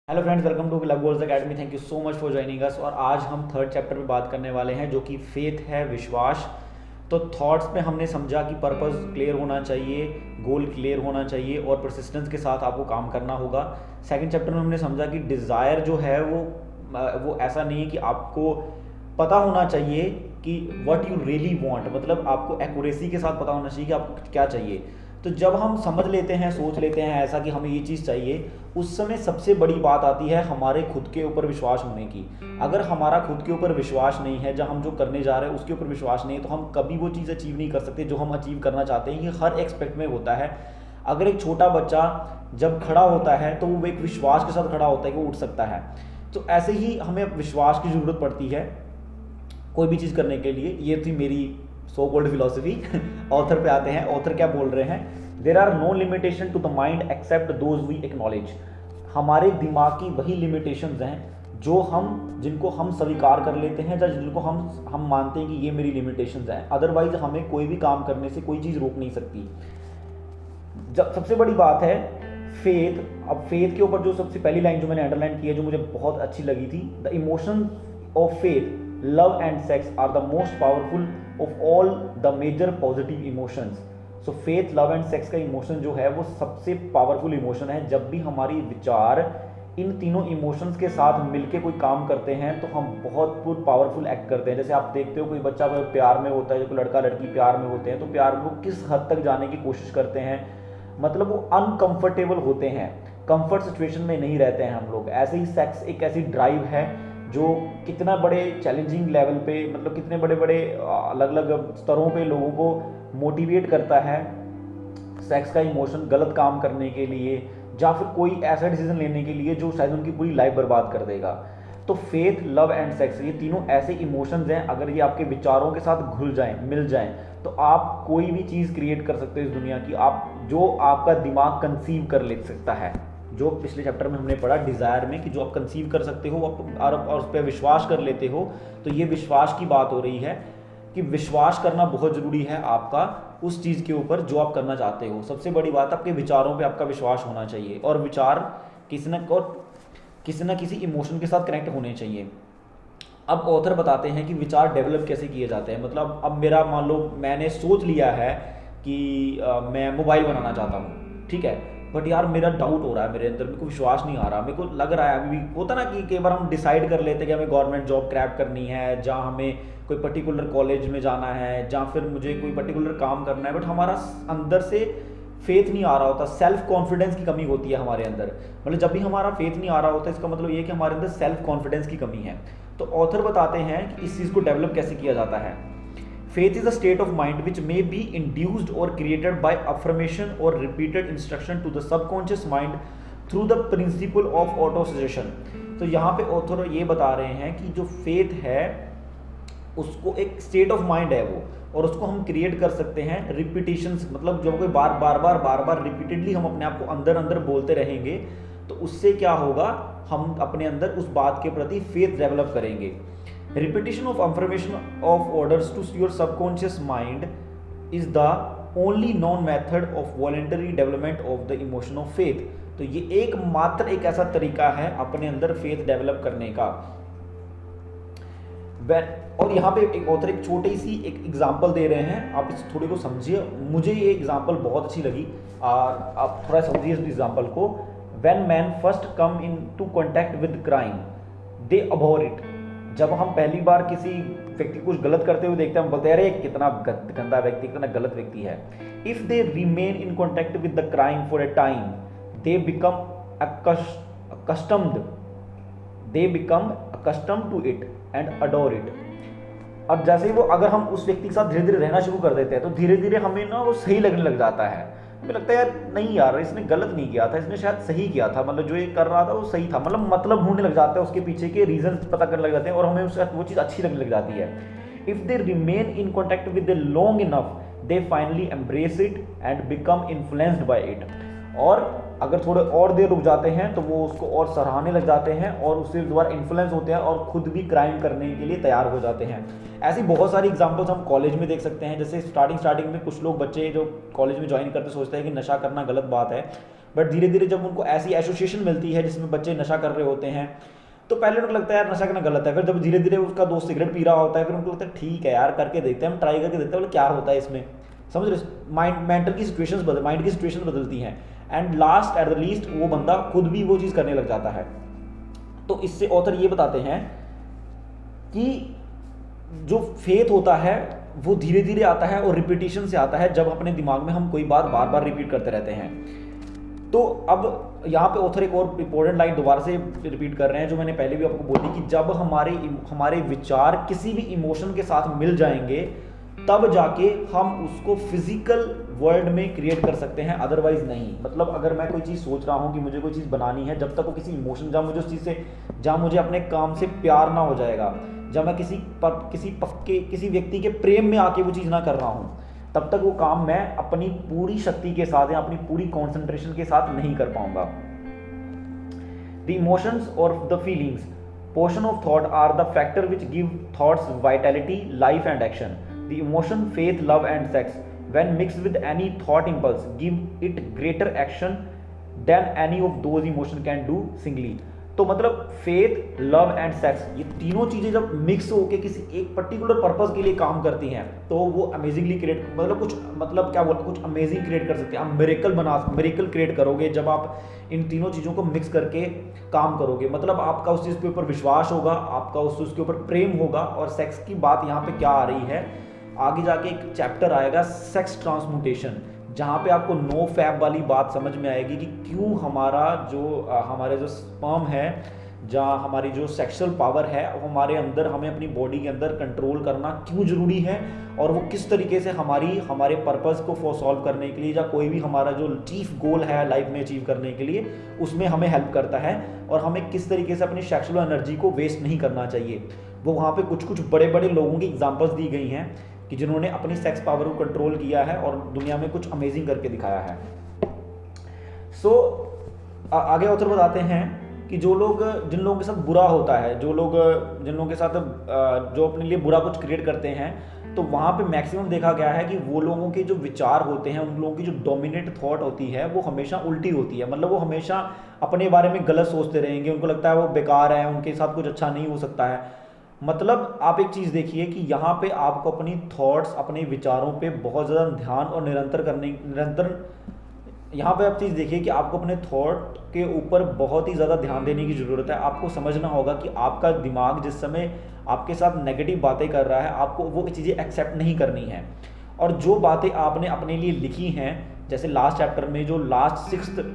Hello friends, welcome to club goals academy. Thank you so much for joining us. और आज हम third chapter पे बात करने वाले हैं जो कि फेथ है, विश्वास। तो थॉट्स में हमने समझा कि पर्पस क्लियर होना चाहिए, गोल क्लियर होना चाहिए और परसिस्टेंस के साथ आपको काम करना होगा। सेकंड चैप्टर में हमने समझा कि डिज़ायर जो है वो ऐसा नहीं है कि आपको पता होना चाहिए कि व्हाट यू रियली वांट, मतलब आपको एक्यूरेसी के साथ पता होना चाहिए कि आपको क्या चाहिए। तो जब हम समझ लेते हैं, सोच लेते हैं ऐसा कि हमें ये चीज़ चाहिए, उस समय सबसे बड़ी बात आती है हमारे खुद के ऊपर विश्वास होने की। अगर हमारा खुद के ऊपर विश्वास नहीं है, जब हम जो करने जा रहे हैं उसके ऊपर विश्वास नहीं है, तो हम कभी वो चीज़ अचीव नहीं कर सकते जो हम अचीव करना चाहते हैं। ये हर एक्सपेक्ट में होता है। अगर एक छोटा बच्चा जब खड़ा होता है तो वो एक विश्वास के साथ खड़ा होता है कि वो उठ सकता है। तो ऐसे ही हमें विश्वास की ज़रूरत पड़ती है कोई भी चीज़ करने के लिए। ये थी मेरी सो कॉल्ड फिलोसफी। ऑथर पे आते हैं। ऑथर क्या बोल रहे हैं? There are no limitation to the mind except those we acknowledge. हमारे दिमाग की वही लिमिटेशंस हैं जिनको हम स्वीकार कर लेते हैं, या जिनको हम मानते हैं कि ये मेरी लिमिटेशंस हैं। अदरवाइज हमें कोई भी काम करने से कोई चीज़ रोक नहीं सकती। जब सबसे बड़ी बात है फेथ। अब फेथ के ऊपर जो सबसे पहली लाइन जो मैंने अंडरलाइन की है, जो मुझे बहुत अच्छी लगी थी, the emotion of faith, love and sex are the most powerful of all the major positive emotions. So faith, love and sex का इमोशन जो है वो सबसे पावरफुल इमोशन है। जब भी हमारी विचार इन तीनों इमोशंस के साथ मिलके कोई काम करते हैं तो हम बहुत पावरफुल एक्ट करते हैं। जैसे आप देखते हो कोई बच्चा प्यार में होता है, कोई लड़का लड़की प्यार में होते हैं, तो प्यार में वो किस हद तक जाने की कोशिश करते हैं, मतलब वो अनकंफर्टेबल होते हैं, कंफर्ट सिचुएशन में नहीं रहते हैं हम लोग। ऐसे ही सेक्स एक ऐसी ड्राइव है जो कितना बड़े चैलेंजिंग लेवल पे, मतलब कितने बड़े बड़े अलग अलग स्तरों पे लोगों को मोटिवेट करता है सेक्स का इमोशन गलत काम करने के लिए, या फिर कोई ऐसा डिसीजन लेने के लिए जो शायद उनकी पूरी लाइफ बर्बाद कर देगा। तो फेथ, लव एंड सेक्स, ये तीनों ऐसे इमोशंस हैं, अगर ये आपके विचारों के साथ घुल जाएं, मिल जाएं, तो आप कोई भी चीज़ क्रिएट कर सकते हो इस दुनिया की, आप जो आपका दिमाग कंसीव कर ले सकता है। जो पिछले चैप्टर में हमने पढ़ा डिज़ायर में, कि जो आप कंसीव कर सकते हो और उस पर विश्वास कर लेते हो, तो ये विश्वास की बात हो रही है कि विश्वास करना बहुत ज़रूरी है आपका उस चीज़ के ऊपर जो आप करना चाहते हो। सबसे बड़ी बात, आपके विचारों पे आपका विश्वास होना चाहिए, और विचार किसी न किसी इमोशन के साथ कनेक्ट होने चाहिए। अब ऑथर बताते हैं कि विचार डेवलप कैसे किए जाते हैं। मतलब अब मेरा, मान लो मैंने सोच लिया है कि मैं मोबाइल बनाना चाहता हूँ, ठीक है, बट यार मेरा डाउट हो रहा है, मेरे अंदर मेरे को विश्वास नहीं आ रहा, मेरे को लग रहा है अभी भी होता ना कि कई बार हम डिसाइड कर लेते हैं कि हमें गवर्नमेंट जॉब क्रैक करनी है, जहाँ हमें कोई पर्टिकुलर कॉलेज में जाना है, जहाँ फिर मुझे कोई पर्टिकुलर काम करना है, बट हमारा अंदर से फेथ नहीं आ रहा होता, सेल्फ कॉन्फिडेंस की कमी होती है हमारे अंदर। मतलब जब भी हमारा फेथ नहीं आ रहा होता, इसका मतलब ये है कि हमारे अंदर सेल्फ कॉन्फिडेंस की कमी है। तो ऑथर बताते हैं कि इस चीज़ को डेवलप कैसे किया जाता है। Faith is a state of mind which may be induced or created by affirmation or repeated instruction to the subconscious mind through the principle of autosuggestion। तो यहाँ पे ऑथर ये बता रहे हैं कि जो फेथ है उसको एक स्टेट ऑफ माइंड है वो, और उसको हम क्रिएट कर सकते हैं रिपीटेशंस, मतलब जब कोई बार बार रिपीटेडली हम अपने आप को अंदर अंदर बोलते रहेंगे, तो उससे क्या होगा, हम अपने अंदर उस बात के प्रति फेथ डेवलप करेंगे। Repetition of affirmation of orders to your subconscious mind is the only known method of voluntary development of the emotion of faith। तो ये एक ऐसा तरीका है अपने अंदर फेथ डेवलप करने का। और यहाँ पे एक ऑथर एक छोटी सी एक एग्जांपल दे रहे हैं, आप इस थोड़ी को समझिए। मुझे ये एग्जांपल बहुत अच्छी लगी, आप थोड़ा समझिए इस एग्जांपल को। When men first come into contact with crime, they abhor it। जब हम पहली बार किसी व्यक्ति कुछ गलत करते हुए देखते हैं, हम बोलते हैं अरे कितना गंदा व्यक्ति, कितना गलत व्यक्ति है। If they remain in contact with the crime for a time, they become accustomed to it and adore it. अब जैसे ही वो, अगर हम उस व्यक्ति के साथ धीरे धीरे रहना शुरू कर देते हैं, तो धीरे धीरे हमें ना वो सही लगने लग जाता है। हमें लगता है यार नहीं यार, इसने गलत नहीं किया था, इसने शायद सही किया था, मतलब जो ये कर रहा था वो सही था, मतलब ढूंढने लग जाता है, उसके पीछे के रीजन पता करने लग जाते हैं, और हमें उसके साथ वो चीज़ अच्छी लगने लग जाती है। If they remain in contact with the long enough, they finally embrace it and become influenced by it. और अगर थोड़े और देर रुक जाते हैं तो वो उसको और सराहने लग जाते हैं, और उससे दोबारा इन्फ्लुएंस होते हैं, और खुद भी क्राइम करने के लिए तैयार हो जाते हैं। ऐसी बहुत सारी एग्जांपल्स हम कॉलेज में देख सकते हैं। जैसे स्टार्टिंग में कुछ लोग, बच्चे जो कॉलेज में ज्वाइन करते सोचते हैं कि नशा करना गलत बात है, बट धीरे धीरे जब उनको ऐसी एसोसिएशन मिलती है जिसमें बच्चे नशा कर रहे होते हैं, तो पहले उनको लगता है यार नशा करना गलत है, फिर जब धीरे धीरे उसका दोस्त सिगरेट पी रहा होता है, फिर उनको लगता है ठीक है यार करके देखते हैं, हम ट्राई करके देखते हैं बोले क्या होता है इसमें, समझ रहे, माइंड की सिचुएशन बदलती हैं, and last at the least वो बंदा खुद भी वो चीज़ करने लग जाता है। तो इससे ऑथर ये बताते हैं कि जो फेथ होता है वो धीरे धीरे आता है और रिपीटिशन से आता है, जब अपने दिमाग में हम कोई बात बार बार रिपीट करते रहते हैं। तो अब यहाँ पे ऑथर एक और इंपॉर्टेंट लाइन दोबारा से रिपीट कर रहे हैं जो मैंने पहले भी आपको बोली कि जब हमारे विचार किसी भी इमोशन के साथ मिल जाएंगे तब जाके हम उसको फिजिकल वर्ल्ड में क्रिएट कर सकते हैं, अदरवाइज नहीं। मतलब अगर मैं कोई चीज़ सोच रहा हूँ कि मुझे कोई चीज़ बनानी है, जब तक वो किसी इमोशन, जहाँ मुझे उस चीज़ से, जहाँ मुझे अपने काम से प्यार ना हो जाएगा, जब मैं किसी व्यक्ति के प्रेम में आके वो चीज़ ना कर रहा हूँ, तब तक वो काम मैं अपनी पूरी शक्ति के साथ या अपनी पूरी कॉन्सेंट्रेशन के साथ नहीं कर पाऊंगा। द इमोशंस और the feelings portion of thought are the factor which give thoughts vitality, life and action. The emotion, faith, love and sex when mixed with any thought impulse give it greater action than any of those emotion can do singly। तो मतलब faith, love and sex, ये तीनों चीजें जब mix होकर किसी एक particular purpose के लिए काम करती हैं तो वो अमेजिंगली क्रिएट, कुछ अमेजिंग क्रिएट कर सकते हैं। आप मिरेकल क्रिएट करोगे जब आप इन तीनों चीज़ों को मिक्स करके काम करोगे। मतलब आपका उस चीज़ के ऊपर विश्वास होगा, आपका उस चीज़ के ऊपर प्रेम होगा। और सेक्स की बात यहाँ पे क्या आ रही है, आगे जाके एक चैप्टर आएगा सेक्स ट्रांसम्यूटेशन, जहाँ पे आपको नो फैब वाली बात समझ में आएगी कि क्यों हमारे जो स्पर्म है, जहाँ हमारी जो सेक्सुअल पावर है वो हमारे अंदर, हमें अपनी बॉडी के अंदर कंट्रोल करना क्यों ज़रूरी है, और वो किस तरीके से हमारे पर्पस को सॉल्व करने के लिए या कोई भी हमारा जो चीफ गोल है लाइफ में अचीव करने के लिए उसमें हमें हेल्प करता है, और हमें किस तरीके से अपनी सेक्सुअल एनर्जी को वेस्ट नहीं करना चाहिए। वो वहाँ पे कुछ बड़े बड़े लोगों की एग्जांपल्स दी गई हैं कि जिन्होंने अपनी सेक्स पावर को कंट्रोल किया है और दुनिया में कुछ अमेजिंग करके दिखाया है। आगे ऑथर बताते हैं कि जिन लोगों के साथ बुरा होता है, जिन लोगों के साथ जो अपने लिए बुरा कुछ क्रिएट करते हैं, तो वहाँ पे मैक्सिमम देखा गया है कि वो लोगों के जो विचार होते हैं, उन लोगों की जो डोमिनेट थॉट होती है वो हमेशा उल्टी होती है। मतलब वो हमेशा अपने बारे में गलत सोचते रहेंगे, उनको लगता है वो बेकार है, उनके साथ कुछ अच्छा नहीं हो सकता है। मतलब आप एक चीज़ देखिए कि यहाँ पे आपको अपनी थॉट्स, अपने विचारों पे बहुत ज़्यादा ध्यान और निरंतर यहाँ पे आप चीज़ देखिए कि आपको अपने थॉट के ऊपर बहुत ही ज़्यादा ध्यान देने की ज़रूरत है। आपको समझना होगा कि आपका दिमाग जिस समय आपके साथ नेगेटिव बातें कर रहा है, आपको वो चीज़ें एक्सेप्ट नहीं करनी है। और जो बातें आपने अपने लिए लिखी हैं, जैसे लास्ट चैप्टर में जो लास्ट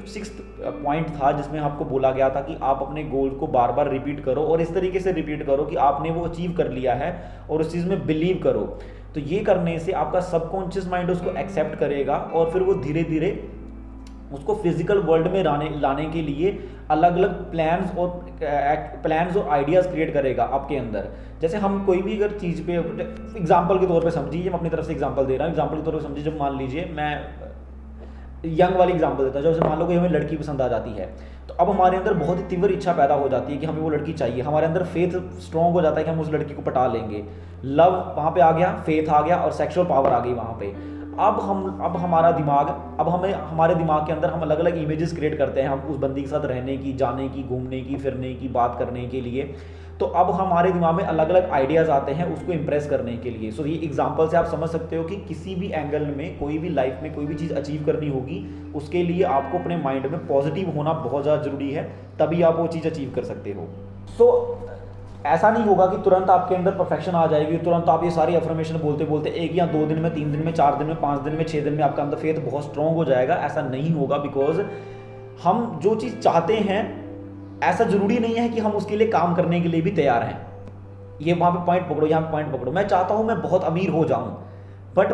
सिक्स्थ पॉइंट था जिसमें आपको बोला गया था कि आप अपने गोल को बार बार रिपीट करो और इस तरीके से रिपीट करो कि आपने वो अचीव कर लिया है और उस चीज़ में बिलीव करो। तो ये करने से आपका सबकॉन्शियस माइंड उसको एक्सेप्ट करेगा और फिर वो धीरे धीरे उसको फिजिकल वर्ल्ड में लाने के लिए अलग अलग प्लान्स और आइडियाज़ क्रिएट करेगा आपके अंदर। जैसे हम कोई भी अगर चीज़ पे एग्जांपल के तौर पे समझिए, मैं अपनी तरफ से एग्जांपल दे रहा हूँ, एग्जांपल के तौर पे समझिए, जब मान लीजिए मैं यंग वाली एग्जांपल देता हूँ, जैसे मान लो कि हमें लड़की पसंद आ जाती है, तो अब हमारे अंदर बहुत ही तीव्र इच्छा पैदा हो जाती है कि हमें वो लड़की चाहिए। हमारे अंदर फेथ स्ट्रॉन्ग हो जाता है कि हम उस लड़की को पटा लेंगे। लव वहाँ पे आ गया, फेथ आ गया और सेक्सुअल पावर आ गई वहाँ पे। अब हमारे दिमाग के अंदर हम अलग अलग इमेजेस क्रिएट करते हैं, हम उस बंदी के साथ रहने की, जाने की, घूमने की, फिरने की, बात करने के लिए। तो अब हमारे दिमाग में अलग अलग आइडियाज़ आते हैं उसको इंप्रेस करने के लिए। सो ये एग्जांपल से आप समझ सकते हो कि किसी भी एंगल में, कोई भी लाइफ में कोई भी चीज़ अचीव करनी होगी, उसके लिए आपको अपने माइंड में पॉजिटिव होना बहुत ज़्यादा ज़रूरी है, तभी आप वो चीज़ अचीव कर सकते हो। सो ऐसा नहीं होगा कि तुरंत आपके अंदर परफेक्शन आ जाएगी, तुरंत आप ये सारी अफर्मेशन बोलते बोलते 1 या 2 दिन में, 3 दिन में, 4 दिन में, 5 दिन में, 6 दिन में आपका अंदर फेथ बहुत स्ट्रॉन्ग हो जाएगा। ऐसा नहीं होगा, बिकॉज हम जो चीज़ चाहते हैं ऐसा ज़रूरी नहीं है कि हम उसके लिए काम करने के लिए भी तैयार हैं। ये वहाँ पे पॉइंट पकड़ो, यहाँ पे पॉइंट पकड़ो। मैं चाहता हूँ मैं बहुत अमीर हो जाऊँ, बट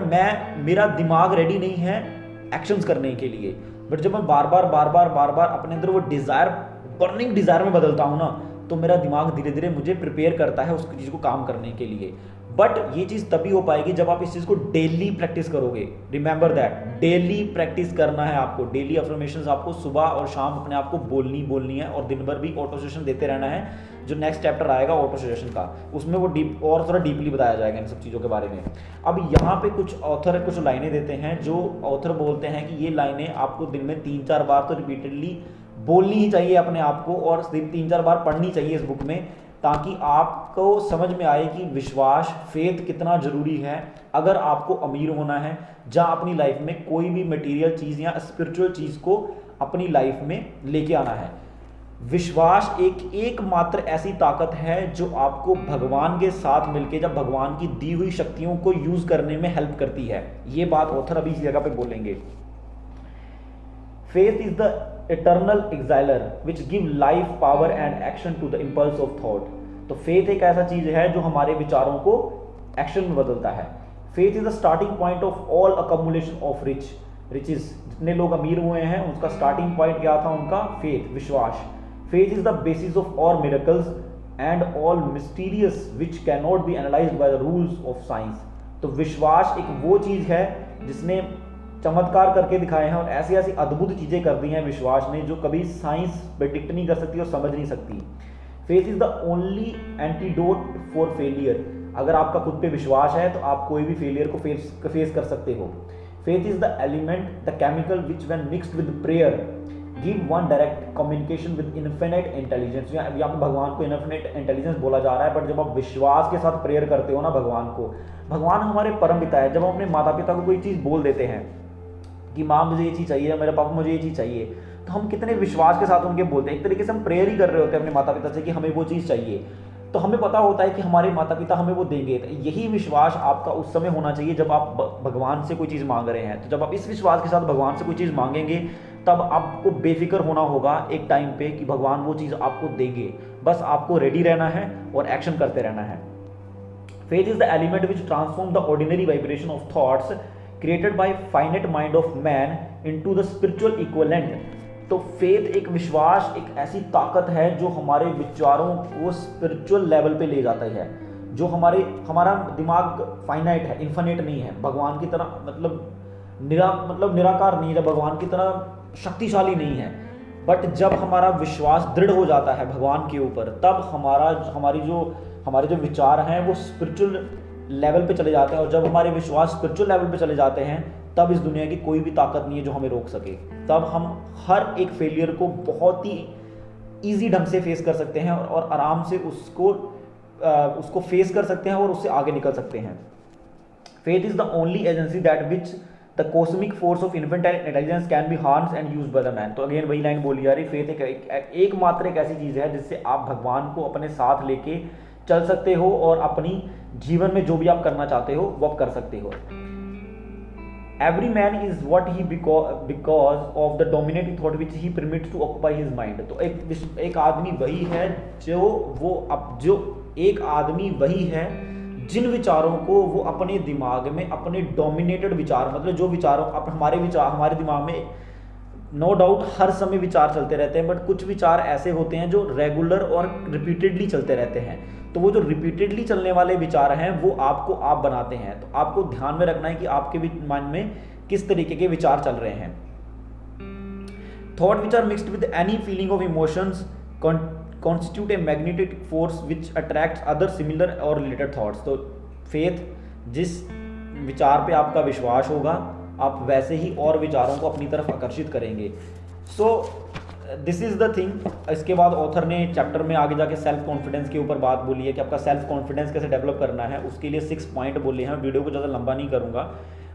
मेरा दिमाग रेडी नहीं है एक्शंस करने के लिए। बट जब मैं बार बार अपने अंदर वो डिज़ायर, बर्निंग डिज़ायर में बदलता हूँ ना, तो मेरा दिमाग धीरे धीरे मुझे प्रिपेयर करता है उस चीज़ को काम करने के लिए। बट ये चीज़ तभी हो पाएगी जब आप इस चीज़ को डेली प्रैक्टिस करोगे। रिमेंबर दैट, डेली प्रैक्टिस करना है आपको। डेली अफर्मेशंस आपको सुबह और शाम अपने आप को बोलनी है, और दिन भर भी ऑटो सजेशन देते रहना है। जो नेक्स्ट चैप्टर आएगा ऑटो सजेशन का, उसमें वो डीप और थोड़ा डीपली बताया जाएगा इन सब चीज़ों के बारे में। अब यहाँ पे कुछ ऑथर कुछ लाइनें देते हैं, जो ऑथर बोलते हैं कि ये लाइनें आपको दिन में 3-4 बार तो रिपीटेडली बोलनी ही चाहिए अपने आप को, और 3-4 बार पढ़नी चाहिए इस बुक में, ताकि आपको समझ में आए कि विश्वास, फेथ कितना ज़रूरी है अगर आपको अमीर होना है, जहाँ अपनी लाइफ में कोई भी मटेरियल चीज़ या स्पिरिचुअल चीज़ को अपनी लाइफ में लेके आना है। विश्वास एकमात्र ऐसी ताकत है जो आपको भगवान के साथ मिलके जब भगवान की दी हुई शक्तियों को यूज़ करने में हेल्प करती है। ये बात ऑथर अभी इस जगह पे बोलेंगे। Faith is the eternal exiler which give life power and action to the impulse of thought। तो फेथ एक ऐसा चीज है जो हमारे विचारों को एक्शन में बदलता है। Faith is the starting point of all accumulation of riches. जितने लोग अमीर हुए हैं उसका स्टार्टिंग पॉइंट क्या था? उनका फेथ, विश्वास। Faith is the basis of all miracles and all mysterious which can not be analysed by the rules of science. तो विश्वास एक वो चीज है जिसने चमत्कार करके दिखाए हैं और ऐसी ऐसी अद्भुत चीजें कर दी हैं विश्वास ने, जो कभी साइंस प्रेडिक्ट नहीं कर सकती और समझ नहीं सकती। Faith is the only antidote for failure. अगर आपका खुद पे विश्वास है तो आप कोई भी फेलियर को फेस कर सकते हो। Faith is the element, the chemical which when mixed with prayer give one direct communication with infinite intelligence. यहाँ पे भगवान को इन्फिनिट इंटेलिजेंस बोला जा रहा है, बट जब आप विश्वास के साथ प्रेयर करते हो ना भगवान को, भगवान हमारे परम पिता है। जब हम अपने माता पिता को कोई चीज़ बोल देते हैं कि माँ मुझे ये चीज़ चाहिए, मेरे पापा मुझे ये चीज़ चाहिए, तो हम कितने विश्वास के साथ उनके बोलते हैं। एक तरीके से हम प्रेयर ही कर रहे होते हैं अपने माता पिता से कि हमें वो चीज़ चाहिए, तो हमें पता होता है कि हमारे माता पिता हमें वो देंगे। तो यही विश्वास आपका उस समय होना चाहिए जब आप भगवान से कोई चीज़ मांग रहे हैं। तो जब आप इस विश्वास के साथ भगवान से कोई चीज़ मांगेंगे, तब आपको बेफिक्र होना होगा एक टाइम पे कि भगवान वो चीज़ आपको देंगे। बस आपको रेडी रहना है और एक्शन करते रहना है। Faith is the element which transform the ordinary vibration of thoughts created by finite mind of man into the spiritual equivalent. तो फेथ एक विश्वास एक ऐसी ताकत है जो हमारे विचारों को स्पिरिचुअल लेवल पे ले जाता है। जो हमारा दिमाग फाइनाइट है, इन्फिनिट नहीं है, भगवान की तरह मतलब निराकार नहीं है, भगवान की तरह शक्तिशाली नहीं है। बट जब हमारा विश्वास दृढ़ हो जाता है भगवान के ऊपर, तब हमारे जो विचार हैं वो स्पिरिचुअल लेवल पे चले जाते हैं। और जब हमारे विश्वास स्पिरिचुअल लेवल पे चले जाते हैं, तब इस दुनिया की कोई भी ताकत नहीं है जो हमें रोक सके। तब हम हर एक फेलियर को बहुत ही इजी ढंग से फेस कर सकते हैं और आराम से उसको फेस कर सकते हैं और उससे आगे निकल सकते हैं। Faith is the only agency that which the cosmic force of infinite intelligence can be harnessed and used by the man. तो अगेन वही लाइन बोली जा रही, फेथ एकमात्र एक ऐसी चीज है जिससे आप भगवान को अपने साथ लेके चल सकते हो और अपनी जीवन में जो भी आप करना चाहते हो वो आप कर सकते हो। Every man is what he because of the dominating thought which he permits to occupy his mind. तो एक आदमी वही है एक आदमी वही है जिन विचारों को वो अपने दिमाग में, अपने डोमिनेटेड विचार, मतलब जो विचारों हमारे दिमाग में नो डाउट हर समय विचार चलते रहते हैं, बट कुछ विचार ऐसे होते हैं जो रेगुलर और रिपीटेडली चलते रहते हैं। तो वो जो रिपीटेडली चलने वाले विचार हैं वो आप बनाते हैं। तो आपको ध्यान में रखना है कि आपके मन में किस तरीके के विचार चल रहे हैं। Thought which are mixed with any feeling of emotions constitute a magnetic force which attracts other similar or related thoughts। तो फेथ, जिस विचार पे आपका विश्वास होगा, आप वैसे ही और विचारों को अपनी तरफ आकर्षित करेंगे। So this is the thing. इसके बाद ऑथर ने चैप्टर में आगे जाके सेल्फ कॉन्फिडेंस के ऊपर बात बोली है कि आपका सेल्फ कॉन्फिडेंस कैसे डेवलप करना है। उसके लिए 6 पॉइंट बोले हैं। वीडियो को ज़्यादा लंबा नहीं करूँगा।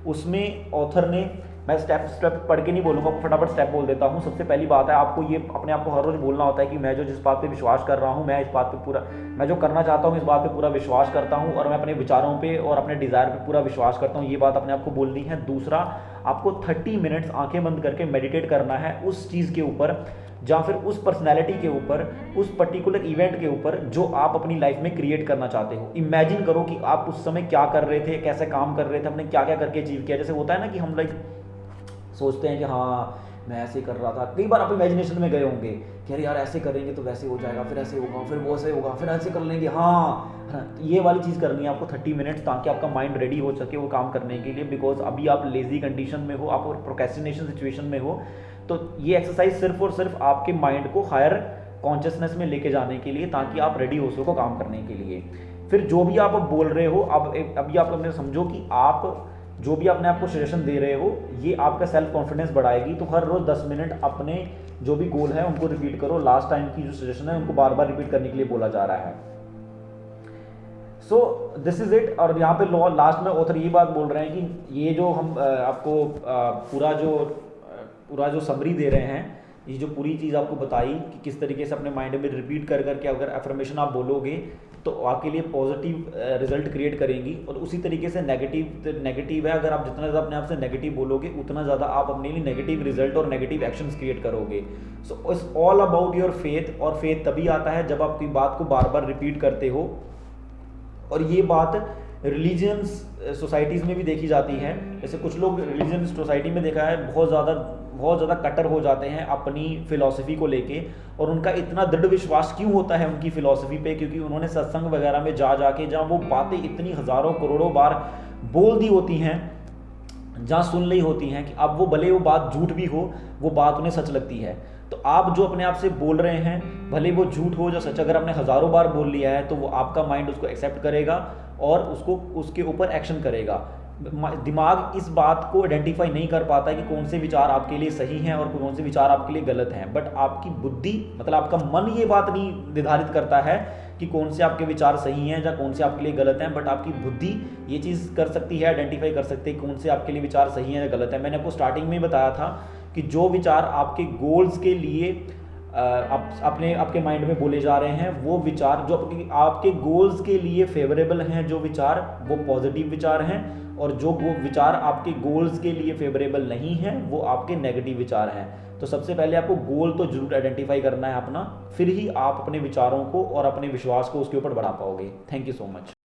उसमें ऑथर ने, मैं स्टेप पढ़ के नहीं बोलूँगा, फटाफट स्टेप बोल देता हूँ। सबसे पहली बात है, आपको ये अपने आप को हर रोज़ बोलना होता है कि मैं जिस बात पे विश्वास कर रहा हूँ, मैं जो करना चाहता हूँ इस बात पे पूरा विश्वास करता हूँ और मैं अपने विचारों पे और अपने डिज़ायर पे पूरा विश्वास करता हूँ। ये बात अपने आप को बोलनी है। दूसरा, आपको 30 मिनट्स आंखें बंद करके मेडिटेट करना है उस चीज़ के ऊपर, या फिर उस पर्सनैलिटी के ऊपर, उस पर्टिकुलर इवेंट के ऊपर जो आप अपनी लाइफ में क्रिएट करना चाहते हो। इमेजिन करो कि आप उस समय क्या कर रहे थे, कैसे काम कर रहे थे, अपने क्या क्या करके अचीव किया। जैसे होता है ना कि हम सोचते हैं कि हाँ मैं ऐसे कर रहा था। कई बार आप इमेजिनेशन में गए होंगे कि अरे यार ऐसे करेंगे तो वैसे हो जाएगा, फिर ऐसे होगा, फिर वो ऐसे होगा, फिर ऐसे कर लेंगे, हाँ, ये वाली चीज़ करनी है आपको 30 मिनट्स, ताकि आपका माइंड रेडी हो सके वो काम करने के लिए। बिकॉज अभी आप लेजी कंडीशन में हो, आप प्रोक्रेस्टिनेशन सिचुएशन में हो, तो ये एक्सरसाइज सिर्फ और सिर्फ आपके माइंड को हायर कॉन्शियसनेस में लेके जाने के लिए, ताकि आप रेडी हो सको काम करने के लिए। फिर जो भी आप बोल रहे हो, अब अभी आप अपने समझो कि आप जो भी अपने आप को सजेशन दे रहे हो, ये आपका सेल्फ कॉन्फिडेंस बढ़ाएगी। तो हर रोज 10 मिनट अपने जो भी गोल है उनको रिपीट करो। लास्ट टाइम की जो सजेशन है उनको बार बार रिपीट करने के लिए बोला जा रहा है। So this is it. और यहाँ पे लास्ट में ऑथर ये बात बोल रहे हैं कि ये जो हम आपको पूरा जो समरी दे रहे हैं, ये जो पूरी चीज़ आपको बताई कि किस तरीके से अपने माइंड में रिपीट कर करके अगर अफर्मेशन आप बोलोगे तो आपके लिए पॉजिटिव रिजल्ट क्रिएट करेंगी। और उसी तरीके से नेगेटिव है, अगर आप जितना ज़्यादा अपने आप से नेगेटिव बोलोगे उतना ज़्यादा आप अपने लिए नेगेटिव रिजल्ट और नेगेटिव एक्शंस क्रिएट करोगे। So it's all about your faith. और फेथ तभी आता है जब आप कोई बात को बार बार रिपीट करते हो। और ये बात रिलीजियंस सोसाइटीज़ में भी देखी जाती है। जैसे कुछ लोग रिलीजियन सोसाइटी में देखा है बहुत ज़्यादा कट्टर हो जाते हैं अपनी फिलॉसफी को लेके। और उनका इतना दृढ़ विश्वास क्यों होता है उनकी फिलॉसफी पे? क्योंकि उन्होंने सत्संग वगैरह में जा जाके जहाँ वो बातें इतनी हज़ारों करोड़ों बार बोल दी होती हैं, जहाँ सुन ली होती हैं, कि अब वो भले वो बात झूठ भी हो, वो बात उन्हें सच लगती है। तो आप जो अपने आप से बोल रहे हैं, भले वो झूठ हो या सच, अगर आपने हज़ारों बार बोल लिया है तो वो आपका माइंड उसको एक्सेप्ट करेगा और उसके ऊपर एक्शन करेगा। दिमाग इस बात को आइडेंटिफाई नहीं कर पाता है कि कौन से विचार आपके लिए सही हैं और कौन से विचार आपके लिए गलत हैं। बट आपकी बुद्धि, मतलब आपका मन, ये बात नहीं निर्धारित करता है कि कौन से आपके विचार सही हैं या कौन से आपके लिए गलत हैं। बट आपकी बुद्धि ये चीज़ कर सकती है, आइडेंटिफाई कर सकती है कौन से आपके लिए विचार सही हैं या गलत हैं। मैंने आपको स्टार्टिंग में ही बताया था कि जो विचार आपके गोल्स के लिए आपके माइंड में बोले जा रहे हैं, वो विचार जो आपके गोल्स के लिए फेवरेबल हैं, जो विचार, वो पॉजिटिव विचार हैं। और जो विचार आपके गोल्स के लिए फेवरेबल नहीं है, वो आपके नेगेटिव विचार हैं। तो सबसे पहले आपको गोल तो जरूर आइडेंटिफाई करना है अपना, फिर ही आप अपने विचारों को और अपने विश्वास को उसके ऊपर बढ़ा पाओगे। Thank you so much.